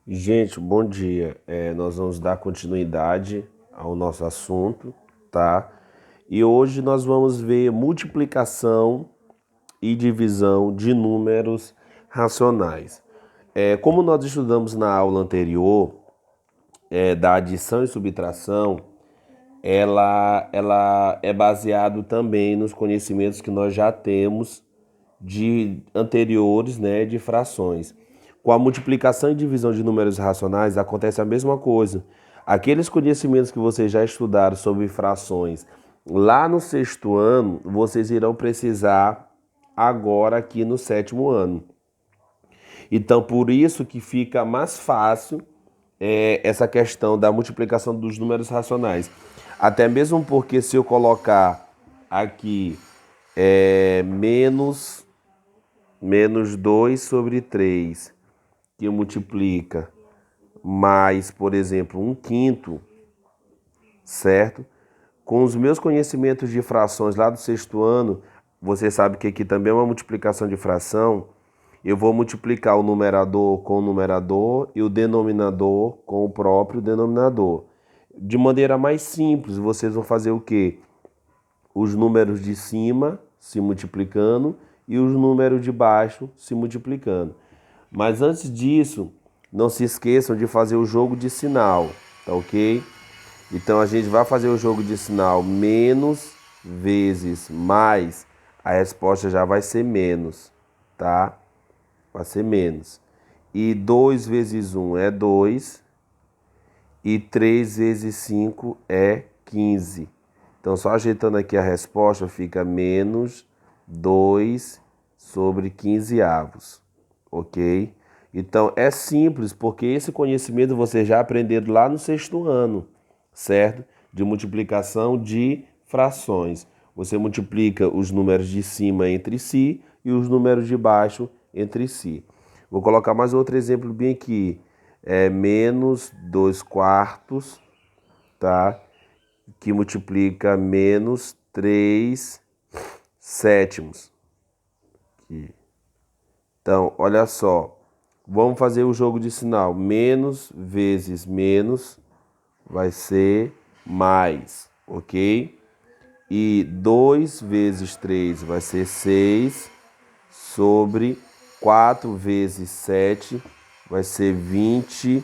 Gente, bom dia. Nós vamos dar continuidade ao nosso assunto, tá? E hoje nós vamos ver multiplicação e divisão de números racionais. Como nós estudamos na aula anterior, da adição e subtração, ela é baseado também nos conhecimentos que nós já temos de anteriores, né, de frações. Com a multiplicação e divisão de números racionais acontece a mesma coisa. Aqueles conhecimentos que vocês já estudaram sobre frações lá no sexto ano, vocês irão precisar agora aqui no sétimo ano. Então, por isso que fica mais fácil essa questão da multiplicação dos números racionais. Até mesmo porque se eu colocar aqui menos 2 sobre 3 que multiplica mais, por exemplo, um quinto, certo? Com os meus conhecimentos de frações lá do sexto ano, você sabe que aqui também é uma multiplicação de fração. Eu vou multiplicar o numerador com o numerador e o denominador com o próprio denominador. De maneira mais simples, vocês vão fazer o quê? Os números de cima se multiplicando e os números de baixo se multiplicando. Mas antes disso, não se esqueçam de fazer o jogo de sinal, tá ok? Então a gente vai fazer o jogo de sinal menos vezes mais, a resposta já vai ser menos, tá? Vai ser menos. E 2 vezes 1 é 2 e 3 vezes 5 é 15. Então só ajeitando aqui a resposta fica menos 2 sobre 15 avos, ok? Então é simples, porque esse conhecimento você já aprendeu lá no sexto ano, certo? De multiplicação de frações. Você multiplica os números de cima entre si e os números de baixo entre si. Vou colocar mais outro exemplo bem aqui. É menos 2 quartos, tá? Que multiplica menos 3 sétimos. Aqui. Então, olha só. Vamos fazer o jogo de sinal. Menos vezes menos vai ser mais, ok? E 2 vezes 3 vai ser 6 sobre 4 vezes 7 vai ser 28.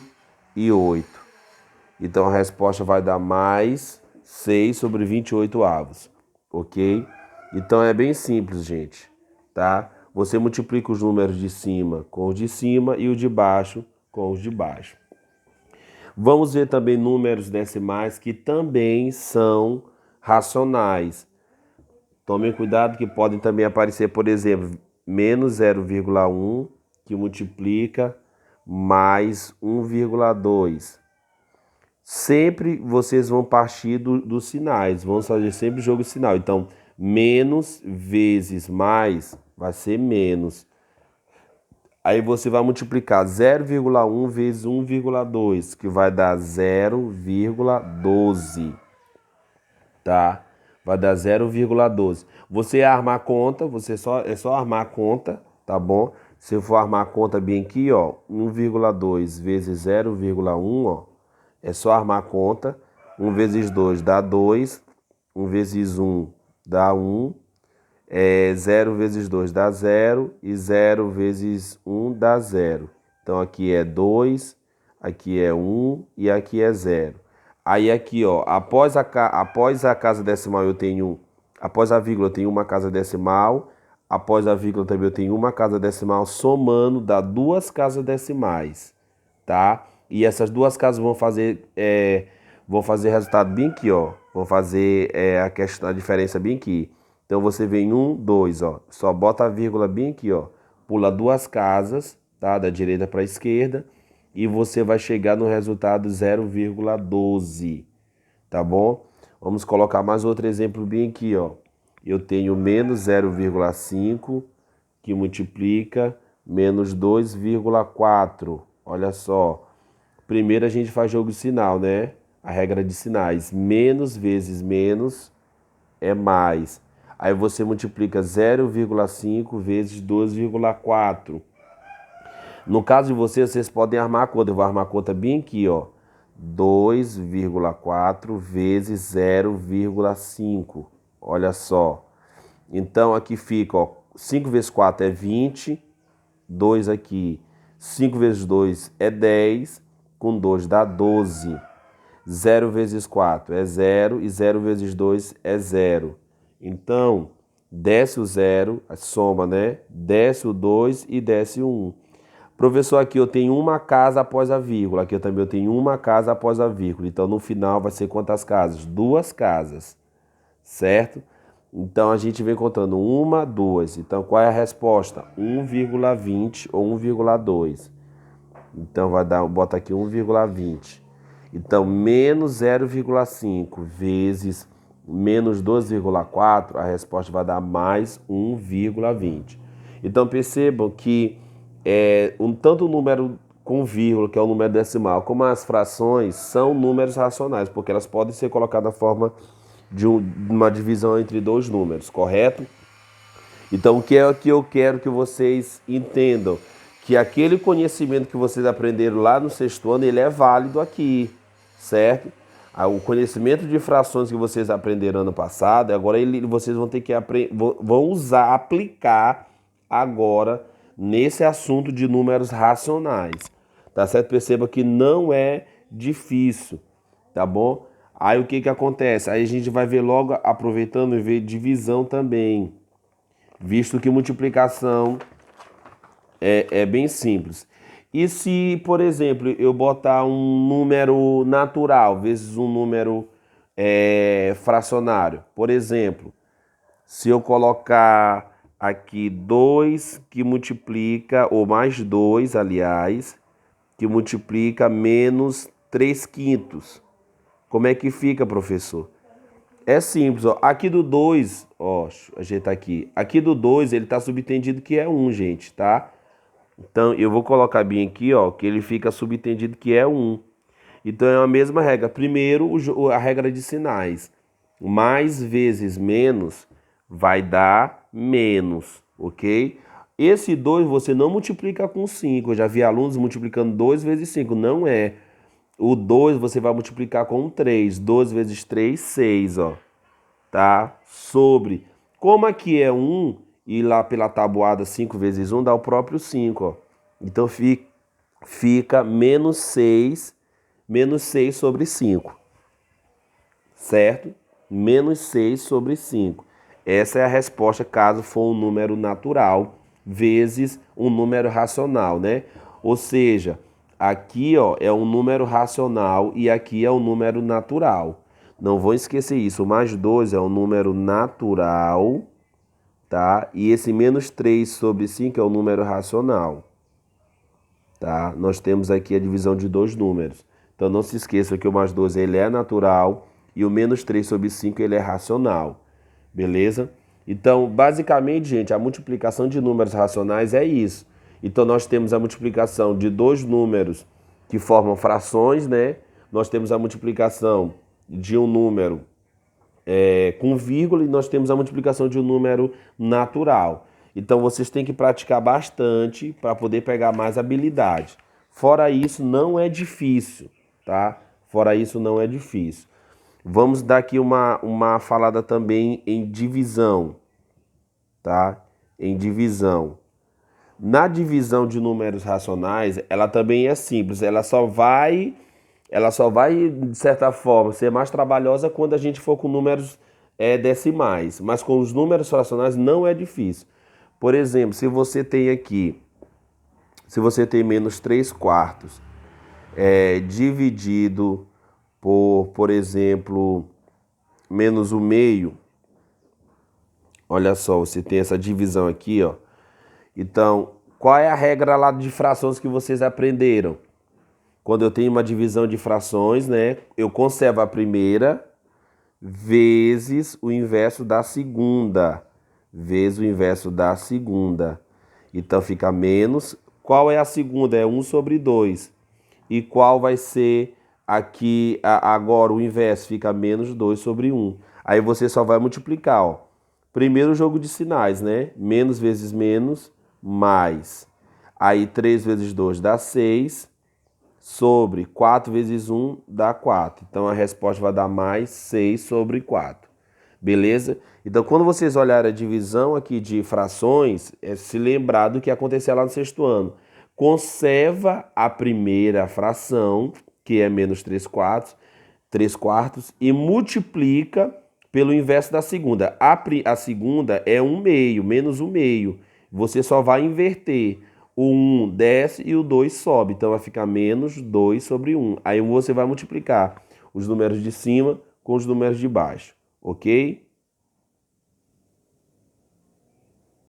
Então a resposta vai dar mais 6 sobre 28 avos, ok? Então é bem simples, gente, tá? Você multiplica os números de cima com os de cima e o de baixo com os de baixo. Vamos ver também números decimais que também são racionais. Tomem cuidado que podem também aparecer, por exemplo, menos 0,1 que multiplica mais 1,2. Sempre vocês vão partir dos sinais, vamos fazer sempre jogo de sinal. Então, menos vezes mais vai ser menos. Aí você vai multiplicar 0,1 vezes 1,2, que vai dar 0,12, tá? Vai dar 0,12. Você armar a conta, é só armar a conta, tá bom? Se eu for armar a conta bem aqui, ó, 1,2 vezes 0,1, ó, é só armar a conta. 1 vezes 2 dá 2, 1 vezes 1 dá 1, 0 vezes 2 dá 0 e 0 vezes 1 dá 0. Então aqui é 2, aqui é 1 e aqui é 0. Aí aqui, ó, após a casa decimal eu tenho, após a vírgula eu tenho uma casa decimal, após a vírgula também eu tenho uma casa decimal, somando dá duas casas decimais, tá? E essas duas casas vão fazer resultado bem aqui, ó. Vão fazer a diferença bem aqui. Então você vem 1, 2, ó. Só bota a vírgula bem aqui, ó. Pula duas casas, tá? Da direita para a esquerda. E você vai chegar no resultado 0,12, tá bom? Vamos colocar mais outro exemplo bem aqui, ó. Eu tenho menos 0,5 que multiplica menos 2,4. Olha só. Primeiro a gente faz jogo de sinal, né? A regra de sinais. Menos vezes menos é mais. Aí você multiplica 0,5 vezes 2,4. No caso de vocês podem armar a conta. Eu vou armar a conta bem aqui, ó. 2,4 vezes 0,5. Olha só. Então aqui fica, ó, 5 vezes 4 é 20. 2 aqui. 5 vezes 2 é 10. Com 2 dá 12. 0 vezes 4 é 0 e 0 vezes 2 é 0. Então, desce o 0, a soma, né? Desce o 2 e desce o 1. Professor, aqui eu tenho uma casa após a vírgula. Aqui eu também tenho uma casa após a vírgula. Então, no final vai ser quantas casas? 2 casas, certo? Então, a gente vem contando 1, 2. Então, qual é a resposta? 1,20 ou 1,2. Então, vai dar, bota aqui 1,20. Então, menos 0,5 vezes menos 2,4, a resposta vai dar mais 1,20. Então, percebam que tanto o número com vírgula, que é o número decimal, como as frações são números racionais, porque elas podem ser colocadas na forma de uma divisão entre dois números, correto? Então, o que é que eu quero que vocês entendam? Que aquele conhecimento que vocês aprenderam lá no sexto ano, ele é válido aqui, certo? O conhecimento de frações que vocês aprenderam ano passado, agora vocês vão ter que vão usar, aplicar agora nesse assunto de números racionais, tá certo? Perceba que não é difícil, tá bom? Aí o que que acontece? Aí a gente vai ver logo, aproveitando, e ver divisão também, visto que multiplicação é bem simples. E se, por exemplo, eu botar um número natural vezes um número fracionário? Por exemplo, se eu colocar aqui 2 que multiplica, ou mais 2, aliás, que multiplica menos 3 quintos. Como é que fica, professor? É simples, ó. Aqui do 2, ó, ajeitar aqui. Aqui do 2, ele tá subentendido que é 1, gente, tá? Então, eu vou colocar bem aqui, ó, que ele fica subentendido que é 1. Então, é a mesma regra. Primeiro, a regra de sinais. Mais vezes menos vai dar menos, ok? Esse 2 você não multiplica com 5. Eu já vi alunos multiplicando 2 vezes 5. Não é. O 2 você vai multiplicar com 3. 2 vezes 3, 6, ó. Tá? Sobre. Como aqui é 1, e lá pela tabuada 5 vezes 1 dá o próprio 5, ó. Então fica menos 6 sobre 5. Certo? Menos 6 sobre 5. Essa é a resposta caso for um número natural vezes um número racional, né? Ou seja, aqui, ó, é um número racional e aqui é um número natural. Não vou esquecer isso. O mais 2 é um número natural, tá? E esse menos 3 sobre 5 é um número racional, tá? Nós temos aqui a divisão de dois números. Então não se esqueça que o mais 2 ele é natural e o menos 3 sobre 5 ele é racional. Beleza? Então, basicamente, gente, a multiplicação de números racionais é isso. Então, nós temos a multiplicação de dois números que formam frações, né? Nós temos a multiplicação de um número com vírgula e nós temos a multiplicação de um número natural. Então, vocês têm que praticar bastante para poder pegar mais habilidade. Fora isso, não é difícil, tá? Fora isso, não é difícil. Vamos dar aqui uma falada também em divisão, tá? Em divisão. Na divisão de números racionais, ela também é simples. Ela só vai, de certa forma, ser mais trabalhosa quando a gente for com números decimais. Mas com os números fracionais não é difícil. Por exemplo, se você tem menos 3 quartos, dividido por exemplo, menos o meio. Olha só, você tem essa divisão aqui, ó. Então, qual é a regra lá de frações que vocês aprenderam? Quando eu tenho uma divisão de frações, né, eu conservo a primeira vezes o inverso da segunda. Vezes o inverso da segunda. Então, fica menos. Qual é a segunda? É 1 sobre 2. E qual vai ser aqui agora o inverso? Fica menos 2 sobre 1. Aí você só vai multiplicar, ó. Primeiro jogo de sinais, né? Menos vezes menos, mais. Aí 3 vezes 2 dá 6, sobre 4 vezes 1 dá 4. Então a resposta vai dar mais 6 sobre 4. Beleza? Então quando vocês olharem a divisão aqui de frações, é se lembrar do que aconteceu lá no sexto ano. Conserva a primeira fração, que é menos 3 quartos, e multiplica pelo inverso da segunda. A segunda é 1 meio, menos 1 meio. Você só vai inverter. O 1 desce e o 2 sobe. Então vai ficar menos 2 sobre 1. Aí você vai multiplicar os números de cima com os números de baixo. Ok?